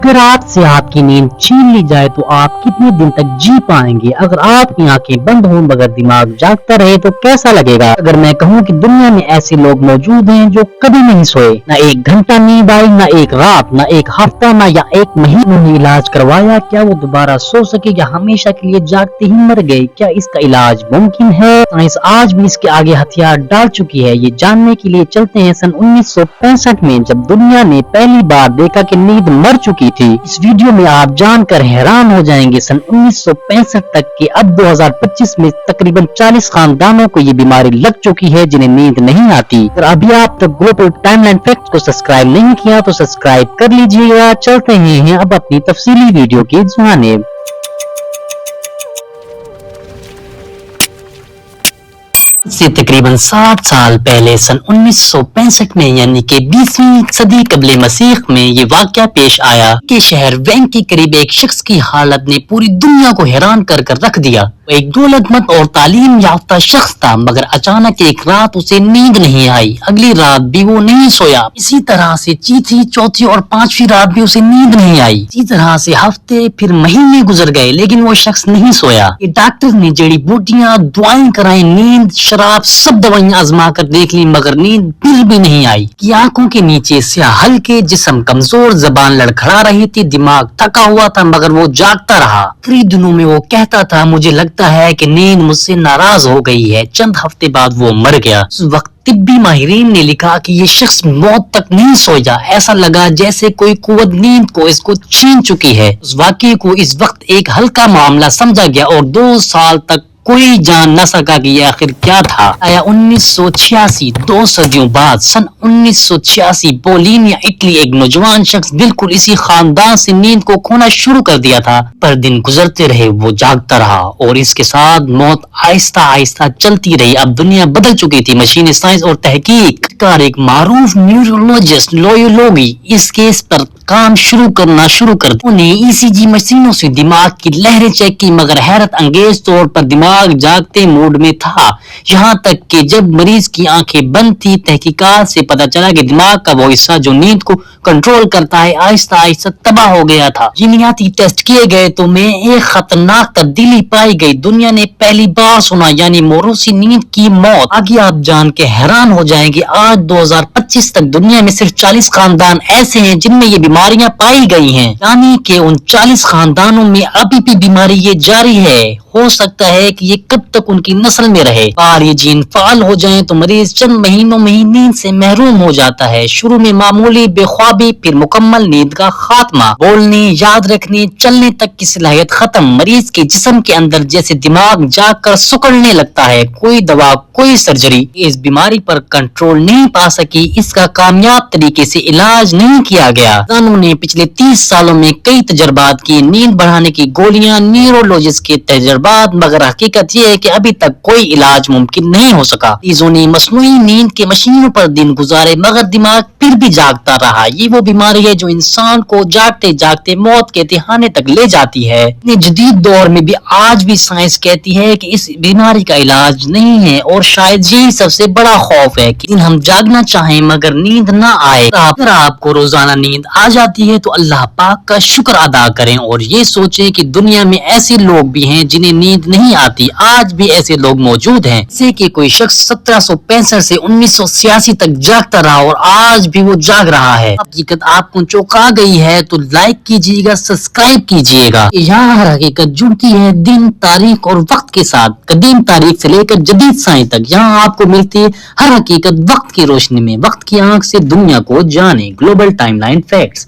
अगर आज से आपकी नींद छीन ली जाए तो आप कितने दिन तक जी पाएंगे? अगर आपकी आंखें बंद हो मगर दिमाग जागता रहे तो कैसा लगेगा? अगर मैं कहूँ कि दुनिया में ऐसे लोग मौजूद हैं जो कभी नहीं सोए, ना एक घंटा नींद आई, ना एक रात, ना एक हफ्ता, ना या एक महीना ने इलाज करवाया, क्या वो दोबारा सो सके या हमेशा के लिए जागते ही मर गए? क्या इसका इलाज मुमकिन है? साइंस आज भी इसके आगे हथियार डाल चुकी है। ये जानने के लिए चलते हैं सन 1965 में, जब दुनिया ने पहली बार देखा कि नींद मर चुकी थी। इस वीडियो में आप जानकर हैरान हो जाएंगे। सन 1965 तक के अब 2025 में तकरीबन 40 खानदानों को ये बीमारी लग चुकी है जिन्हें नींद नहीं आती। अगर अभी आप तक ग्लोबल टाइमलाइन फैक्ट्स को सब्सक्राइब नहीं किया तो सब्सक्राइब कर लीजिएगा। चलते हैं अब अपनी तफसीली वीडियो की जानिब। से तकरीबन 60 साल पहले सन 1965 में यानी कि 20वीं सदी कबले मसीह में ये वाकया पेश आया कि शहर वैंग के करीब एक शख्स की हालत ने पूरी दुनिया को हैरान कर रख दिया। वो एक दौलतमंद और तालीम याफ्ता शख्स था, मगर अचानक एक रात उसे नींद नहीं आई। अगली रात भी वो नहीं सोया। इसी तरह से तीसरी, चौथी और पांचवी रात भी उसे नींद नहीं आई। इसी तरह से हफ्ते फिर महीने गुजर गए, लेकिन वो शख्स नहीं सोया। ये डॉक्टर ने जड़ी बूटियां, दुआएं कराई, नींद, शराब, सब दवाइयां आजमा कर देख ली, मगर नींद फिर भी नहीं आई। कि आंखों के नीचे से हल्के, जिस्म कमजोर, जबान लड़खड़ा रही थी, दिमाग थका हुआ था, मगर वो जागता रहा। आखिरी दिनों में वो कहता था, मुझे लगता है कि नींद मुझसे नाराज हो गई है। चंद हफ्ते बाद वो मर गया। उस वक्त तिब्बी माहिरीन ने लिखा कि ये शख्स मौत तक नहीं सोया। ऐसा लगा जैसे कोई कुव्वत नींद को इसको छीन चुकी है। उस वाकये को इस वक्त एक हल्का मामला समझा गया और 2 साल तक कोई जान न सका कि ये आखिर क्या था। आया 1986, 2 सदियों बाद सन 1986 बोलिनिया इटली, एक नौजवान शख्स बिल्कुल इसी खानदान से नींद को खोना शुरू कर दिया था। पर दिन गुजरते रहे, वो जागता रहा और इसके साथ मौत आहिस्ता आहिस्ता चलती रही। अब दुनिया बदल चुकी थी। मशीनी साइंस और तहकीक का एक मारूफ न्यूरोलॉजिस्ट लोयोलोगी इस केस पर काम शुरू कर उन्हें ईसीजी मशीनों से दिमाग की लहरें चेक की, मगर हैरत अंगेज तौर पर दिमाग जागते मूड में था। यहाँ तक कि जब मरीज की आंखें बंद थी, तहकीकात से पता चला कि दिमाग का वो हिस्सा जो नींद को कंट्रोल करता है आहिस्ता आहिस्ता तबाह हो गया था। जीनियाती टेस्ट किए गए तो में एक खतरनाक तब्दीली पाई गई। दुनिया ने पहली बार सुना, यानी मोरूसी नींद की मौत। आगे आप जान के हैरान हो जाएंगे, आज 2025 तक दुनिया में सिर्फ 40 खानदान ऐसे हैं जिनमें ये बीमारियां पाई गई हैं, यानी कि उन 40 खानदानों में अभी भी बीमारी ये जारी है। हो सकता है कि ये कब तक उनकी नस्ल में रहे। और ये जीन फाल हो जाएं तो मरीज चंद महीनों में ही नींद से महरूम हो जाता है। शुरू में मामूली बेख्वाबी, फिर मुकम्मल नींद का खात्मा, बोलने, याद रखने, चलने तक की सलाहियत खत्म। मरीज के जिस्म के अंदर जैसे दिमाग जागकर सुकड़ने लगता है। कोई दवा, कोई सर्जरी इस बीमारी पर कंट्रोल नहीं पा सकी। इसका कामयाब तरीके से इलाज नहीं किया गया। ने पिछले 30 सालों में कई तजर्बात किए, नींद बढ़ाने की गोलियां, न्यूरोलॉजिस्ट के तजर्बात, मगर हकीकत यह है कि अभी तक कोई इलाज मुमकिन नहीं हो सका। मरीजों ने मसनूई नींद के मशीनों पर दिन गुजारे, मगर दिमाग फिर भी जागता रहा। ये वो बीमारी है जो इंसान को जागते जागते मौत के तिहाने तक ले जाती है। जदीद दौर में भी आज भी साइंस कहती है कि इस बीमारी का इलाज नहीं है, और शायद यही सबसे बड़ा खौफ है कि हम जागना चाहें मगर नींद ना आए। अगर आपको रोजाना नींद आ जाती है तो अल्लाह पाक का शुक्र अदा करें और ये सोचें कि दुनिया में ऐसे लोग भी हैं जिन्हें नींद नहीं आती। आज भी ऐसे लोग मौजूद हैं। जैसे कि कोई शख्स 1765 से 1986 तक जागता रहा और आज भी वो जाग रहा है। हकीकत आपको चौंका गई है तो लाइक कीजिएगा, सब्सक्राइब कीजिएगा। यहाँ हर हकीकत जुड़ती है दिन, तारीख और वक्त के साथ। कदीम तारीख से लेकर जदीद साइंस तक यहाँ आपको मिलती है हर हकीकत वक्त की रोशनी में। वक्त की आंख से दुनिया को जाने। Global timeline facts.